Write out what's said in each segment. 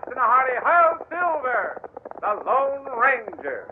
and a hearty Hail Silver, the Lone Ranger.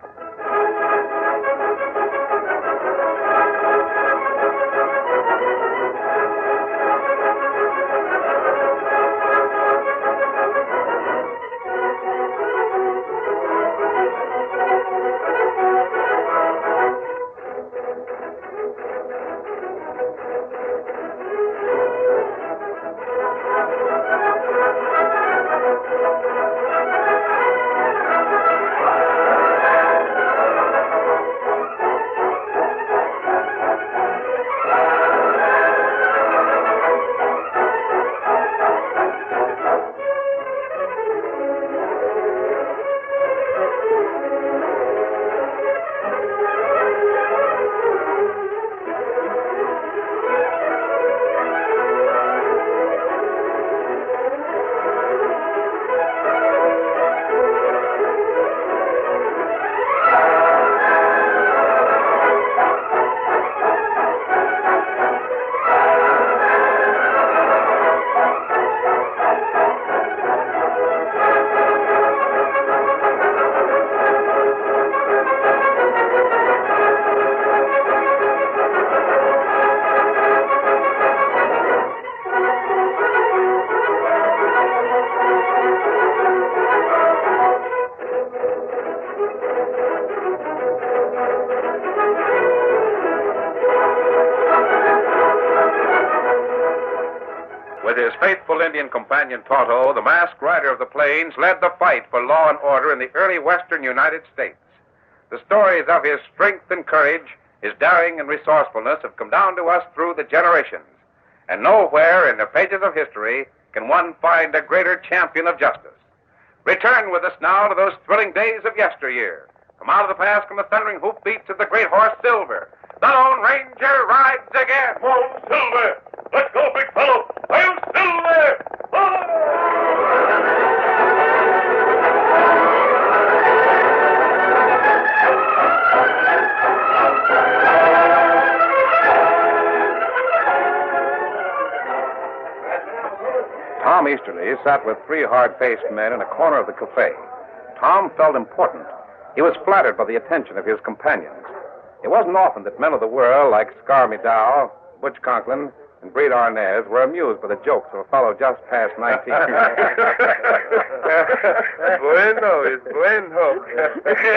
With his faithful Indian companion Tonto, the masked rider of the plains led the fight for law and order in the early western United States. The stories of his strength and courage, his daring and resourcefulness have come down to us through the generations. And nowhere in the pages of history can one find a greater champion of justice. Return with us now to those thrilling days of yesteryear. From out of the past come the thundering hoofbeats of the great horse Silver. The Lone Ranger rides again. Whoa, Silver! Let's go, big fellow! Hail Silver! Tom Easterly sat with three hard-faced men in a corner of the cafe. Tom felt important. He was flattered by the attention of his companions. It wasn't often that men of the world like Scar McDowell, Butch Conklin, and Breed Arnaz were amused by the jokes of a fellow just past 19. Bueno, it's bueno.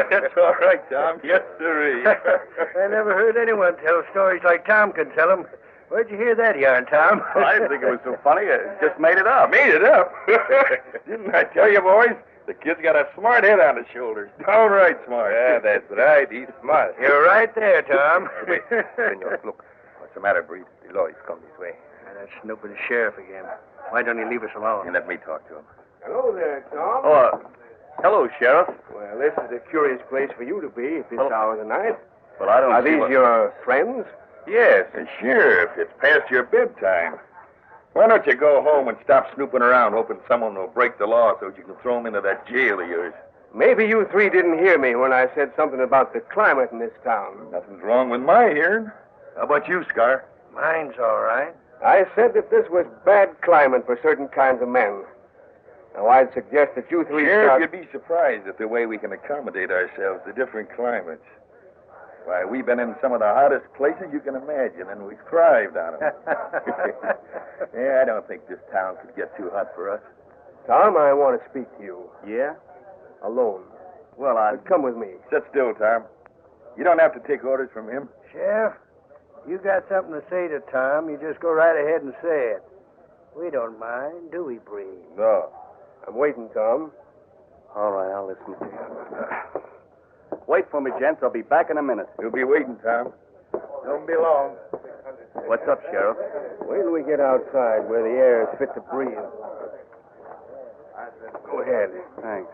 That's all right, Tom. Yes, sirree. I never heard anyone tell stories like Tom can tell them. Where'd you hear that yarn, Tom? Well, I didn't think it was so funny. I just made it up. Made it up? Didn't I tell you, boys? The kid's got a smart head on his shoulders. All right, smart. Yeah, that's right. He's smart. You're right there, Tom. Wait, senor, look. What's the matter, Breed? The lawyer's come this way. That snooping sheriff again. Why don't he leave us alone? And let me talk to him. Hello there, Tom. Oh, hello, Sheriff. Well, this is a curious place for you to be at this hour of the night. Well, I don't Are see these your friends? Yes. Sheriff, it's past your bedtime. Why don't you go home and stop snooping around, hoping someone will break the law so you can throw him into that jail of yours? Maybe you three didn't hear me when I said something about the climate in this town. Nothing's wrong with my hearing. How about you, Scar? Mine's all right. I said that this was bad climate for certain kinds of men. Now, I'd suggest that you three Sheriff, you'd be surprised at the way we can accommodate ourselves to different climates. Why, we've been in some of the hottest places you can imagine, and we've thrived on them. Yeah, I don't think this town could get too hot for us. Tom, I want to speak to you. Yeah? Alone. Well, Come with me. Sit still, Tom. You don't have to take orders from him. Sheriff, you got something to say to Tom, you just go right ahead and say it. We don't mind, do we, Breed? No. I'm waiting, Tom. All right, I'll listen to you. Wait for me, gents. I'll be back in a minute. You'll be waiting, Tom. Don't be long. What's up, Sheriff? Wait till we get outside where the air is fit to breathe. Go ahead. Thanks.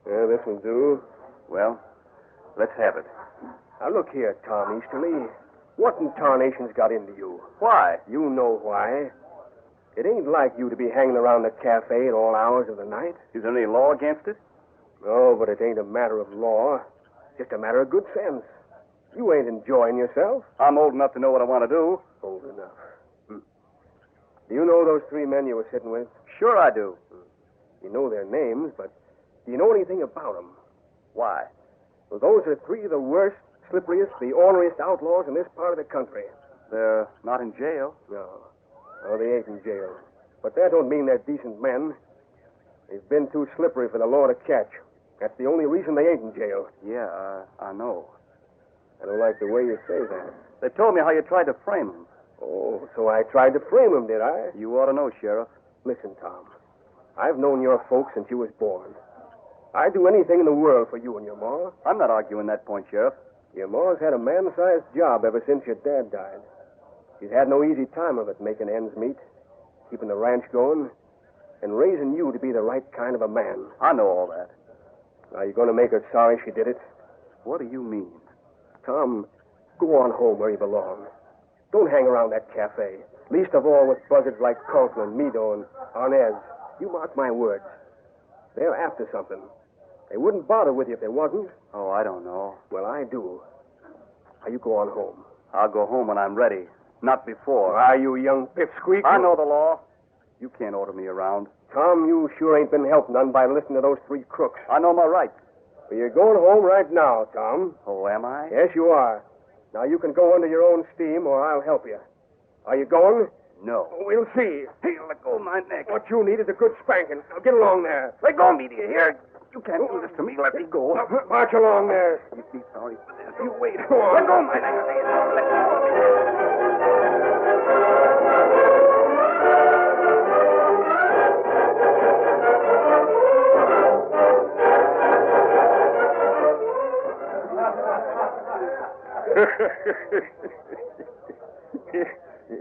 Yeah, this will do. Well, let's have it. Now, look here, Tom Easterly. What in tarnation's got into you? Why? You know why. It ain't like you to be hanging around the cafe at all hours of the night. Is there any law against it? No, but it ain't a matter of law. Just a matter of good sense. You ain't enjoying yourself. I'm old enough to know what I want to do. Old enough. Do you know those three men you were sitting with? Sure I do. You know their names, but do you know anything about them? Why? Well, those are three of the worst, slipperiest, the orneriest outlaws in this part of the country. They're not in jail. No, they ain't in jail. But that don't mean they're decent men. They've been too slippery for the law to catch. That's the only reason they ain't in jail. Yeah, I know. I don't like the way you say that. They told me how you tried to frame them. Oh, so I tried to frame them, did I? You ought to know, Sheriff. Listen, Tom. I've known your folks since you was born. I'd do anything in the world for you and your ma. I'm not arguing that point, Sheriff. Your ma's had a man-sized job ever since your dad died. She's had no easy time of it making ends meet, keeping the ranch going, and raising you to be the right kind of a man. I know all that. Are you going to make her sorry she did it? What do you mean? Tom, go on home where you belong. Don't hang around that cafe, least of all with buzzards like Conklin, Mido, and Arnez. You mark my words. They're after something. They wouldn't bother with you if there wasn't. Oh, I don't know. Well, I do. Now, you go on home. I'll go home when I'm ready. Not before. Are you young pipsqueak? I know the law. You can't order me around. Tom, you sure ain't been helped none by listening to those three crooks. I know my rights. Well, you're going home right now, Tom. Oh, am I? Yes, you are. Now, you can go under your own steam, or I'll help you. Are you going? No. We'll see. Hey, let go of my neck. What you need is a good spanking. Now, get along there. Let go of me, do you hear? You can't do this to me. Let me go. March along there. You'd be sorry for this. You wait. Go on. Let go of my neck. Let go of me.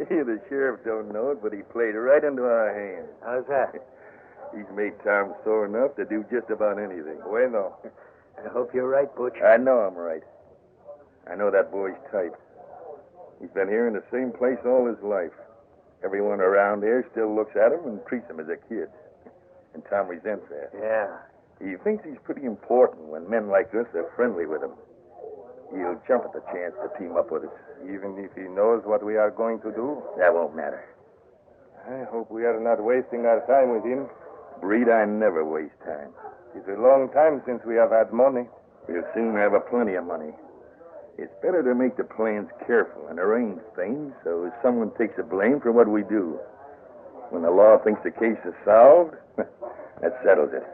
The sheriff don't know it, but he played right into our hands. How's that? He's made Tom sore enough to do just about anything. Bueno. I hope you're right, Butch. I know I'm right. I know that boy's type. He's been here in the same place all his life. Everyone around here still looks at him and treats him as a kid. And Tom resents that. Yeah. He thinks he's pretty important when men like us are friendly with him. He'll jump at the chance to team up with us. Even if he knows what we are going to do? That won't matter. I hope we are not wasting our time with him. Breed, I never waste time. It's a long time since we have had money. We'll soon have a plenty of money. It's better to make the plans careful and arrange things so someone takes the blame for what we do. When the law thinks the case is solved, that settles it.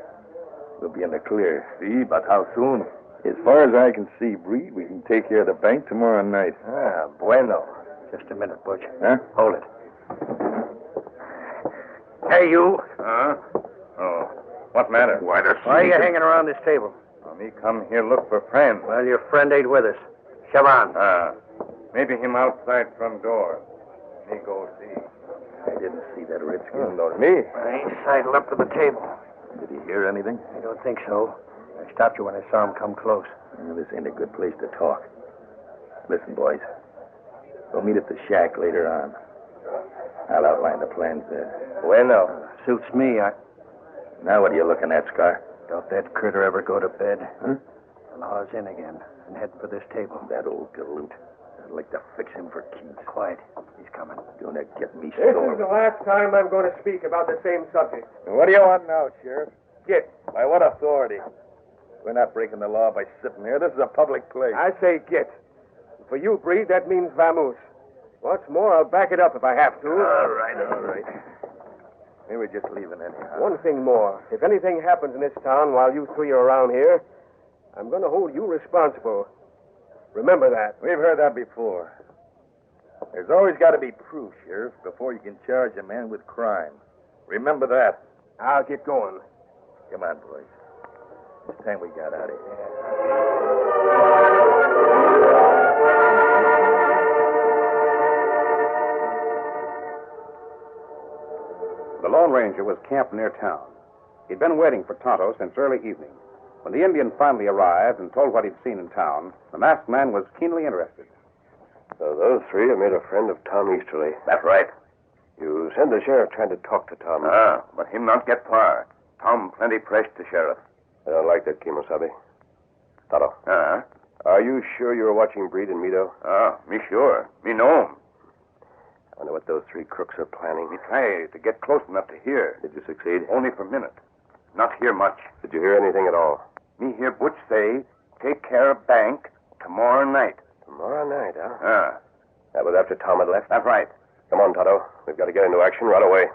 We'll be in the clear. See, but how soon? As far as I can see, Breed, we can take care of the bank tomorrow night. Ah, bueno. Just a minute, Butch. Huh? Hold it. Hey, you. Huh? Oh. What matter? Why are you hanging around this table? Me come here look for friend. Well, your friend ain't with us. Come on. Maybe him outside front door. Me go see. I didn't see that redskin. Not me. I ain't sidled up to the table. Did he hear anything? I don't think so. I stopped you when I saw him come close. This ain't a good place to talk. Listen, boys. We'll meet at the shack later on. I'll outline the plans there. Bueno. Suits me. Now what are you looking at, Scar? Don't that critter ever go to bed? Huh? The law's in again and heading for this table. That old galoot. I'd like to fix him for keeps. Quiet. He's coming. Gonna get me This sore. is the last time I'm going to speak about the same subject. What do you want now, Sheriff? Get. By what authority? We're not breaking the law by sitting here. This is a public place. I say get. For you, Breed, that means vamoose. What's more, I'll back it up if I have to. All right. We were just leaving anyhow. One thing more. If anything happens in this town while you three are around here, I'm going to hold you responsible. Remember that. We've heard that before. There's always got to be proof, Sheriff, before you can charge a man with crime. Remember that. I'll get going. Come on, boys. It's time we got out of here. The Lone Ranger was camped near town. He'd been waiting for Tonto since early evening. When the Indian finally arrived and told what he'd seen in town, the masked man was keenly interested. So those three have made a friend of Tom Easterly. That's right. You send the sheriff trying to talk to Tom. But him not get far. Tom plenty pressed the sheriff. I don't like that, Kimosabe. Tonto. Are you sure you were watching Breed and Mito? Me sure. Me know 'em. I wonder what those three crooks are planning. Me try to get close enough to hear. Did you succeed? Only for a minute. Not hear much. Did you hear anything at all? Me hear Butch say, take care of bank tomorrow night. Tomorrow night, huh? That was after Tom had left? That's right. Come on, Tonto. We've got to get into action right away.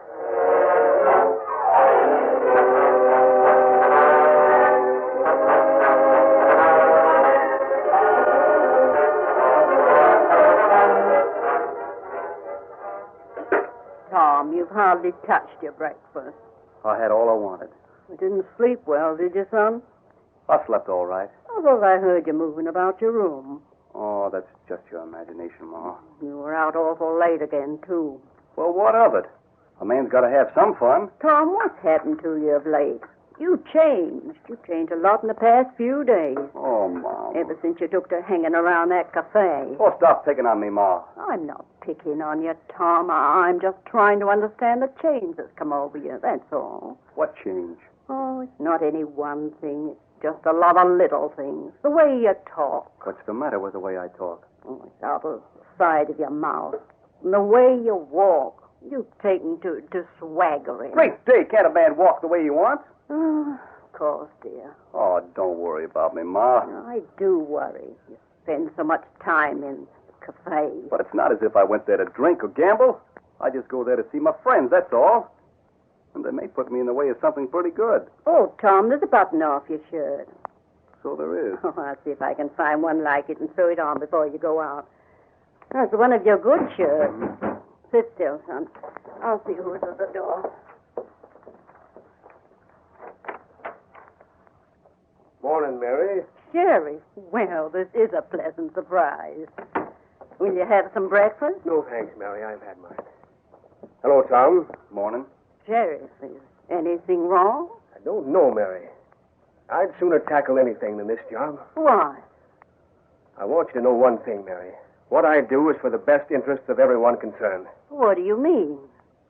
Tom, you've hardly touched your breakfast. I had all I wanted. You didn't sleep well, did you, son? I slept all right. I thought I heard you moving about your room. Oh, that's just your imagination, Ma. You were out awful late again, too. Well, what of it? A man's got to have some fun. Tom, what's happened to you of late? You changed. You've changed a lot in the past few days. Oh, Mom. Ever since you took to hanging around that cafe. Oh, stop picking on me, Ma. I'm not picking on you, Tom. I'm just trying to understand the change that's come over you, that's all. What change? Oh, it's not any one thing. It's just a lot of little things. The way you talk. What's the matter with the way I talk? Oh, it's out of the side of your mouth. And the way you walk. You've taken to swaggering. Great day. Can't a man walk the way he wants? Oh, of course, dear. Oh, don't worry about me, Ma. I do worry. You spend so much time in cafes. But it's not as if I went there to drink or gamble. I just go there to see my friends, that's all. And they may put me in the way of something pretty good. Oh, Tom, there's a button off your shirt. So there is. Oh, I'll see if I can find one like it and sew it on before you go out. That's one of your good shirts. Sit still, son. I'll see who's at the door. Morning, Mary. Sheriff, well, this is a pleasant surprise. Will you have some breakfast? No, thanks, Mary. I've had mine. Hello, Tom. Morning. Sheriff, is anything wrong? I don't know, Mary. I'd sooner tackle anything than this job. Why? I want you to know one thing, Mary. What I do is for the best interests of everyone concerned. What do you mean?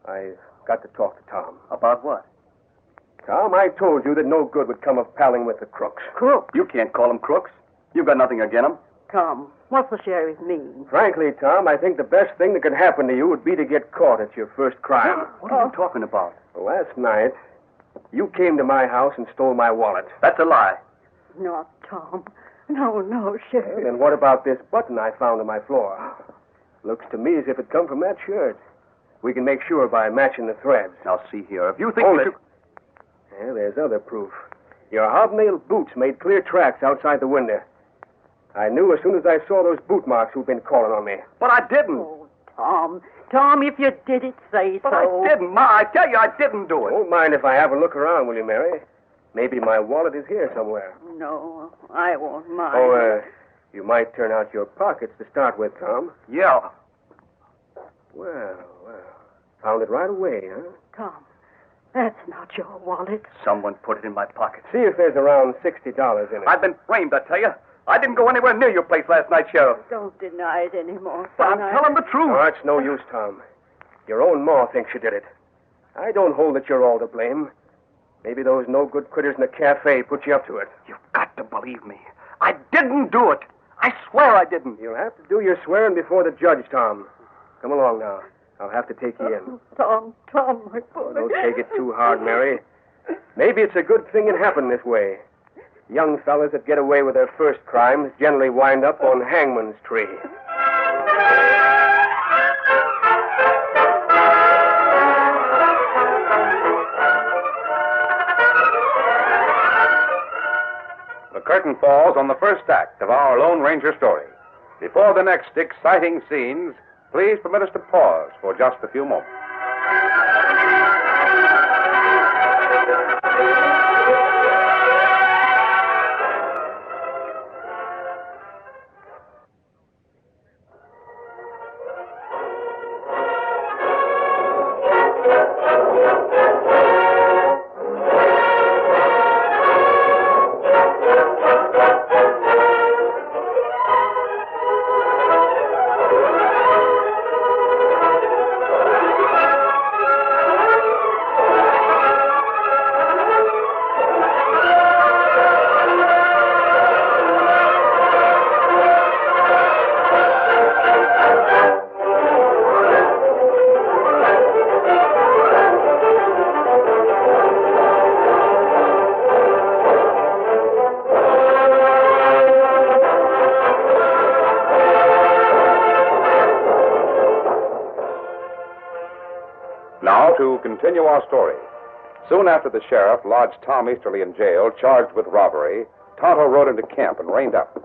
I've got to talk to Tom. About what? Tom, I told you that no good would come of palling with the crooks. Crooks? You can't call them crooks. You've got nothing against them. Tom, what's the sheriff mean? Frankly, Tom, I think the best thing that could happen to you would be to get caught at your first crime. What are you talking about? Last night, you came to my house and stole my wallet. That's a lie. No, Tom. No, Sheriff. Then what about this button I found on my floor? Looks to me as if it come from that shirt. We can make sure by matching the threads. Now, see here. If you think Hold you it. Yeah, there's other proof. Your hobnail boots made clear tracks outside the window. I knew as soon as I saw those boot marks who'd been calling on me. But I didn't. Oh, Tom. Tom, if you did it, say But so. I didn't, Ma. I tell you, I didn't do it. Don't mind if I have a look around, will you, Mary? Maybe my wallet is here somewhere. No, I won't mind. Oh, you might turn out your pockets to start with, Tom. Yeah. Well. Found it right away, huh? Tom, that's not your wallet. Someone put it in my pocket. See if there's around $60 in it. I've been framed, I tell you. I didn't go anywhere near your place last night, Sheriff. Don't deny it anymore, But son. I'm telling the truth. Oh, it's no use, Tom. Your own ma thinks you did it. I don't hold that you're all to blame. Maybe those no-good critters in the cafe put you up to it. You've got to believe me. I didn't do it. I swear I didn't. You'll have to do your swearing before the judge, Tom. Come along now. I'll have to take you in. Tom, my boy. Don't take it too hard, Mary. Maybe it's a good thing it happened this way. Young fellas that get away with their first crimes generally wind up on hangman's tree. The curtain falls on the first act of our Lone Ranger story. Before the next exciting scenes, please permit us to pause for just a few moments. to continue our story. Soon after the sheriff lodged Tom Easterly in jail, charged with robbery, Tonto rode into camp and reined up.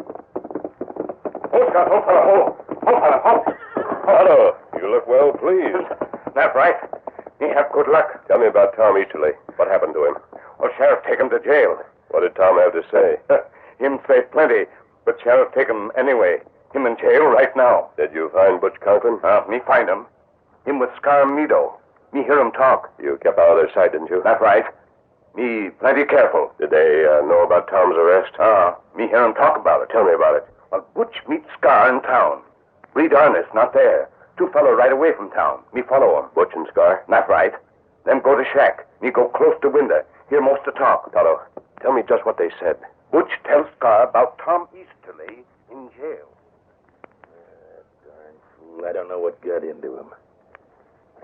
Hold, Scott. Hold, fella. Hold. Tonto, you look well pleased. That's right. Me have good luck. Tell me about Tom Easterly. What happened to him? Well, sheriff take him to jail. What did Tom have to say? Him say plenty, but sheriff take him anyway. Him in jail right now. Did you find Butch Conklin? Me find him. Him with Scar Meadow. Me hear him talk. You kept out of their sight, didn't you? That's right. Me plenty careful. Did they know about Tom's arrest? Me hear him talk about it. Tell me about it. Well, Butch meet Scar in town. Reed Arnest not there. Two fellow right away from town. Me follow him. Butch and Scar? That's right. Them go to shack. Me go close to window. Hear most of talk. Tonto, tell me just what they said. Butch tell Scar about Tom Easterly in jail. Darn fool. I don't know what got into him.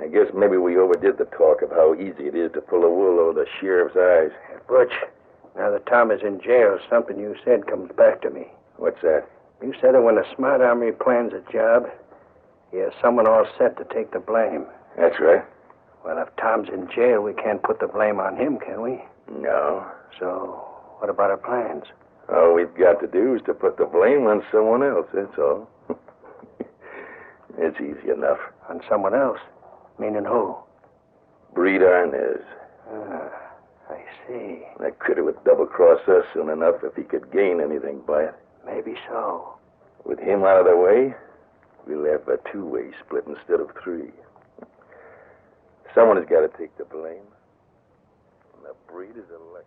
I guess maybe we overdid the talk of how easy it is to pull the wool over the sheriff's eyes. Butch, now that Tom is in jail, something you said comes back to me. What's that? You said that when a smart army plans a job, he has someone all set to take the blame. That's right. Well, if Tom's in jail, we can't put the blame on him, can we? No. So, what about our plans? All we've got to do is to put the blame on someone else, that's all. It's easy enough. On someone else? Meaning who? Breed Arnez. I see. That critter would double-cross us soon enough if he could gain anything by it. Maybe so. With him out of the way, we'll have a two-way split instead of three. Someone has got to take the blame. And the breed is elected.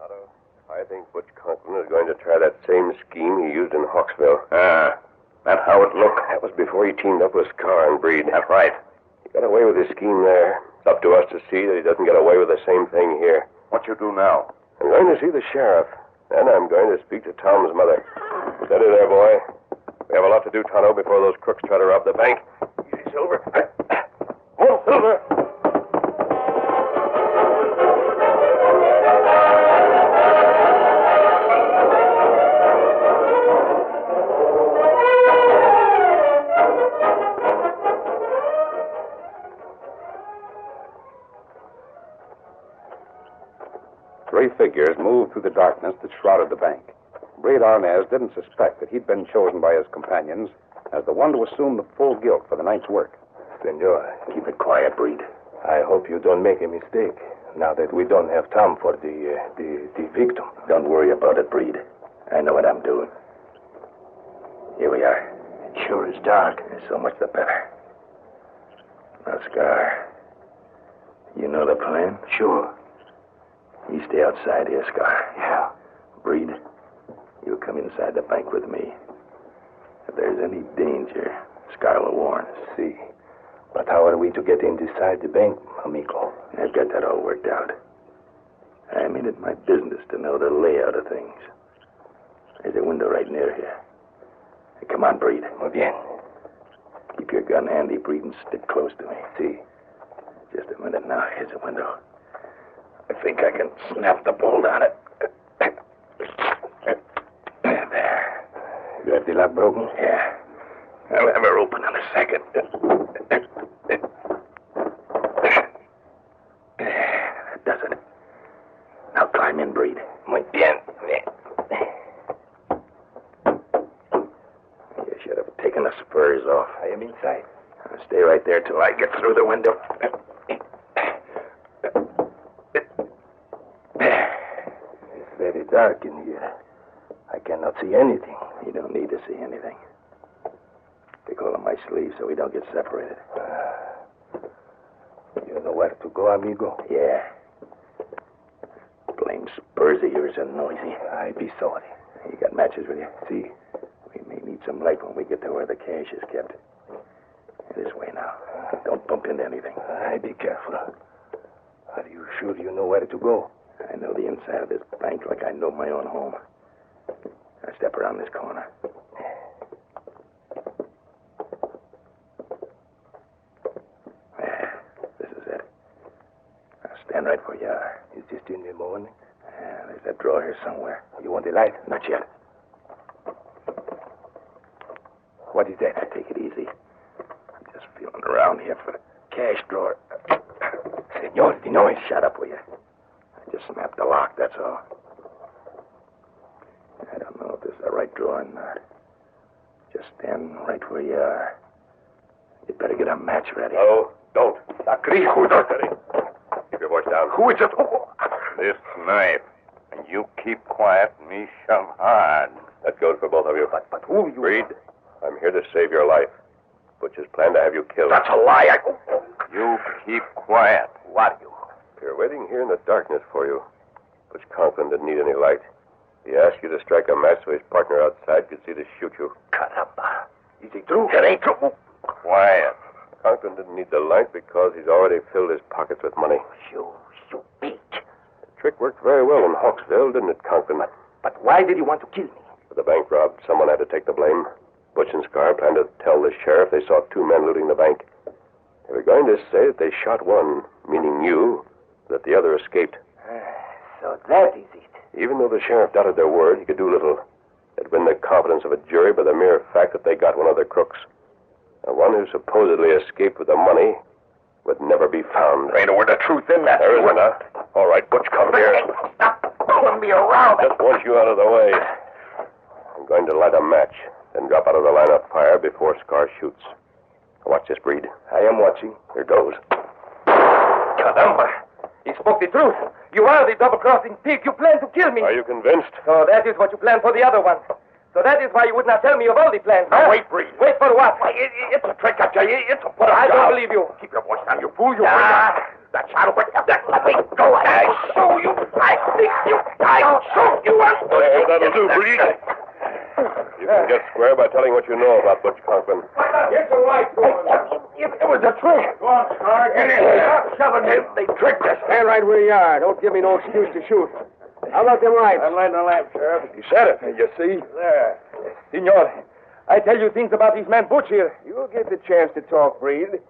Otto, I think Butch Conklin is going to try that same scheme he used in Hawksville. That's how it look. That was before he teamed up with Scar and Breed. That's right. He got away with his scheme there. It's up to us to see that he doesn't get away with the same thing here. What you do now? I'm going to see the sheriff. Then I'm going to speak to Tom's mother. Steady there, boy. We have a lot to do, Tonto, before those crooks try to rob the bank. Easy, Silver. Oh, Silver! 3 figures moved through the darkness that shrouded the bank. Breed Arnez didn't suspect that he'd been chosen by his companions as the one to assume the full guilt for the night's work. Senor, keep it quiet, Breed. I hope you don't make a mistake now that we don't have Tom for the victim. Don't worry about it, Breed. I know what I'm doing. Here we are. It sure is dark. So much the better. Now, Scar, you know the plan? Sure. You stay outside here, Scar. Yeah. Breed, you come inside the bank with me. If there's any danger, Scar will warn us. See. But how are we to get inside the bank, amigo? I've got that all worked out. I made it my business to know the layout of things. There's a window right near here. Hey, come on, Breed. Muy bien. Keep your gun handy, Breed, and stick close to me. See. Just a minute now. Here's a window. I think I can snap the bolt on it. There. You have the lock broken? Yeah. I'll have her open in a second. That does it. Now climb in, Breed. Muy bien. You should have taken the spurs off. I am inside. Stay right there till I get through the window. It's very dark in here. I cannot see anything. You don't need to see anything. Take hold of my sleeve so we don't get separated. You know where to go, amigo? Yeah. Blame spurs of yours are noisy. I be sorry. You got matches with you? See. We may need some light when we get to where the cash is kept. This way now. Don't bump into anything. I be careful. Are you sure you know where to go? I know the inside of this bank like I know my own home. Now step around this corner. There. This is it. Now stand right where you are. Is this in the morning? There's that drawer here somewhere. You want the light? Not yet. What is that? Now take it easy. I'm just feeling around here for the cash drawer. Senor, the noise. Shut up, will you? I just snapped the lock, that's all. I don't know if this is the right door or not. Just stand right where you are. You'd better get a match ready. No, don't. Keep your voice down. Who is it? This knife. And you keep quiet, and me shove hard. That goes for both of you. But who you... Reed, I'm here to save your life. Butcher's plan to have you killed. That's a lie. You keep quiet. What are you? We're waiting here in the darkness for you. Butch Conklin didn't need any light. He asked you to strike a match so his partner outside could see to shoot you. Caramba. Is he true? It ain't true. Quiet. Conklin didn't need the light because he's already filled his pockets with money. You beat. The trick worked very well in Hawksville, didn't it, Conklin? But why did you want to kill me? With the bank robbed, someone had to take the blame. Butch and Scar planned to tell the sheriff they saw two men looting the bank. They were going to say that they shot one, meaning you, that the other escaped. So that is it. Even though the sheriff doubted their word, he could do little. They'd win the confidence of a jury by the mere fact that they got one of their crooks. The one who supposedly escaped with the money would never be found. There ain't a word of truth in that. There isn't, huh? All right, Butch, come here. Stop throwing me around. Just want you out of the way. I'm going to light a match, then drop out of the line of fire before Scar shoots. Watch this, Breed. I am watching. Here goes. Caramba. He spoke the truth. You are the double-crossing pig. You plan to kill me. Are you convinced? So that is what you planned for the other one. So that is why you would not tell me of all the plans. Now, wait, Breed. Wait for what? Why, it's a trick, I tell you. It's a put I don't believe you. Keep your voice down, you fool. You That shadow. Let me go. I show you. I think you. I'll show you. That'll do, Breed. You can get square by telling what you know about Butch Conklin. Get the light going. It was a trick. Go on, Scar. Get in here. Stop shoving me. They tricked us. Stand right where you are. Don't give me no excuse to shoot. How about them lights? I'm lighting the lamp, Sheriff. You said it. You see? There. Senor, I tell you things about this man Butch here. You'll get the chance to talk, Breed.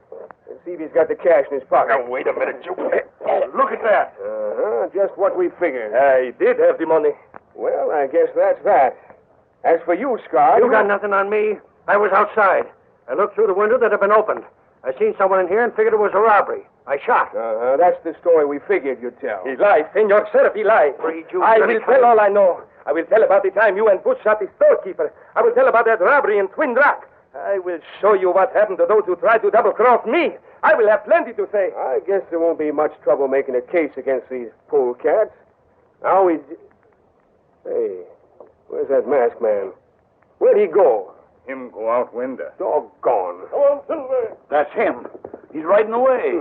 And see if he's got the cash in his pocket. Now, wait a minute, you. Look at that. Just what we figured. He did have the money. Well, I guess that's that. As for you, Scar... You got nothing on me. I was outside. I looked through the window that had been opened. I seen someone in here and figured it was a robbery. I shot. That's the story we figured you'd tell. He lied, Senor Sheriff, he lied. Breed, you I dirty will tell all I know. I will tell about the time you and Butch shot the storekeeper. I will tell about that robbery in Twin Rock. I will show you what happened to those who tried to double-cross me. I will have plenty to say. I guess there won't be much trouble making a case against these polecats. Now we... Hey, where's that masked man? Where'd he go? Him go out window. Doggone. Come on, Silver. That's him. He's riding away.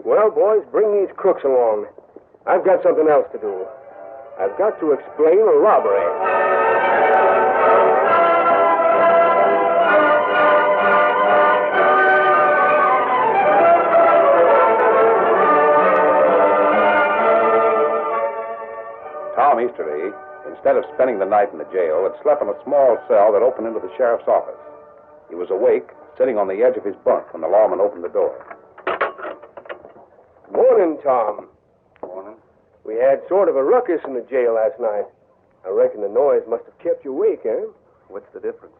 Well, boys, bring these crooks along. I've got something else to do. I've got to explain a robbery. Tom Easterly, instead of spending the night in the jail, had slept in a small cell that opened into the sheriff's office. He was awake, sitting on the edge of his bunk when the lawman opened the door. Morning, Tom. Morning. We had sort of a ruckus in the jail last night. I reckon the noise must have kept you awake, eh? What's the difference?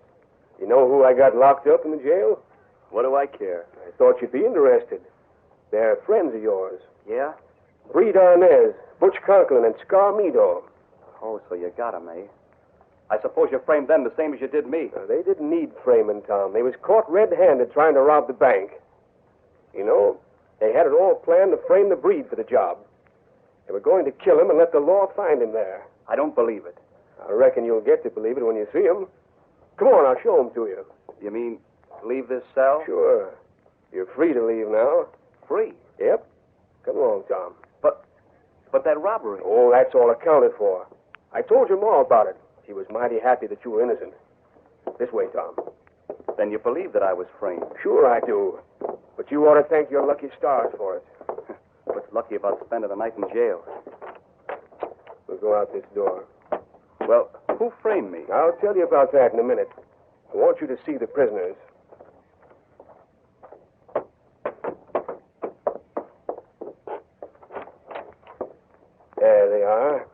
You know who I got locked up in the jail? What do I care? I thought you'd be interested. They're friends of yours. Yeah? Breed Arnez, Butch Conklin, and Scar Meadow. Oh, so you got him, eh? I suppose you framed them the same as you did me. They didn't need framing, Tom. They was caught red-handed trying to rob the bank. You know, they had it all planned to frame the Breed for the job. They were going to kill him and let the law find him there. I don't believe it. I reckon you'll get to believe it when you see him. Come on, I'll show him to you. You mean leave this cell? Sure. You're free to leave now. Free? Yep. Come along, Tom. But that robbery... Oh, that's all accounted for. I told your ma about it. She was mighty happy that you were innocent. This way, Tom. Then you believe that I was framed? Sure I do. But you ought to thank your lucky stars for it. What's lucky about spending the night in jail? We'll go out this door. Well, who framed me? I'll tell you about that in a minute. I want you to see the prisoners. There they are.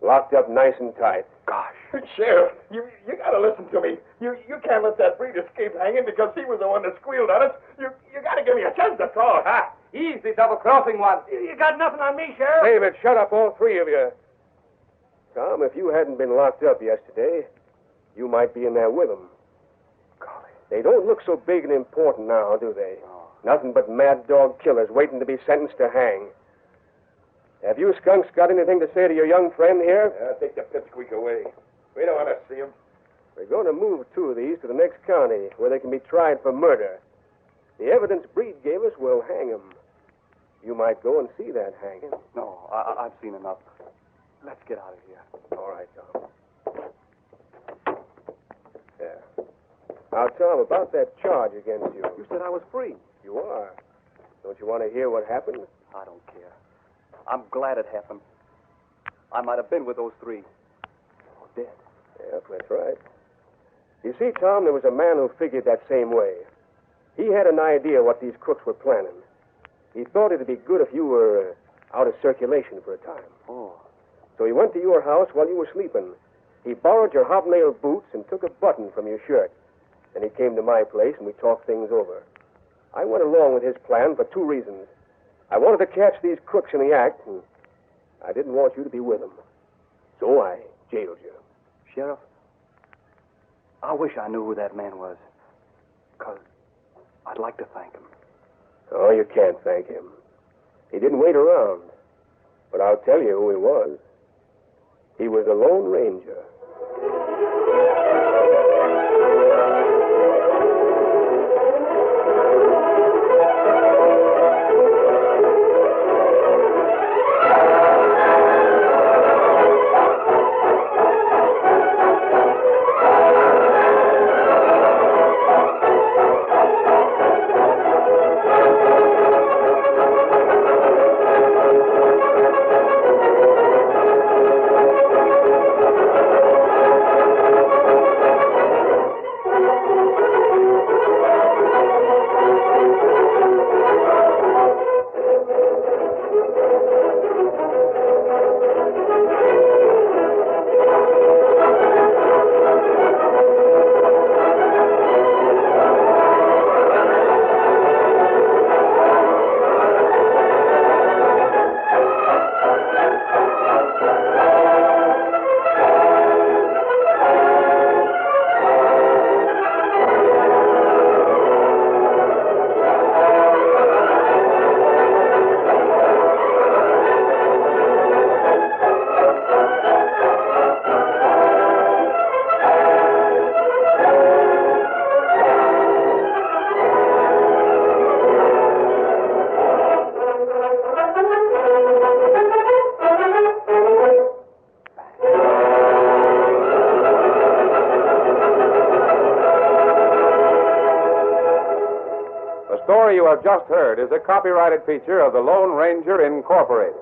Locked up nice and tight. Gosh. Sheriff, you gotta listen to me. You can't let that Breed escape hanging because he was the one that squealed on us. You gotta give me a chance to talk, huh? He's the double-crossing one. You got nothing on me, Sheriff? Save it. Shut up, all three of you. Tom, if you hadn't been locked up yesterday, you might be in there with them. Golly. They don't look so big and important now, do they? Nothing but mad dog killers waiting to be sentenced to hang. Have you skunks got anything to say to your young friend here? Take the pipsqueak away. We don't want to see him. We're going to move two of these to the next county where they can be tried for murder. The evidence Breed gave us will hang them. You might go and see that hanging. No, I've seen enough. Let's get out of here. All right, Tom. Yeah. Now, Tom, about that charge against you. You said I was free. You are. Don't you want to hear what happened? I don't care. I'm glad it happened. I might have been with those three. Or dead. Yep, that's right. You see, Tom, there was a man who figured that same way. He had an idea what these crooks were planning. He thought it'd be good if you were out of circulation for a time. Oh. So he went to your house while you were sleeping. He borrowed your hobnail boots and took a button from your shirt. Then he came to my place and we talked things over. I went along with his plan for two reasons. I wanted to catch these crooks in the act, and I didn't want you to be with them. So I jailed you. Sheriff, I wish I knew who that man was. 'Cause I'd like to thank him. Oh, you can't thank him. He didn't wait around. But I'll tell you who he was. He was the Lone Ranger. The story you have just heard is a copyrighted feature of the Lone Ranger Incorporated.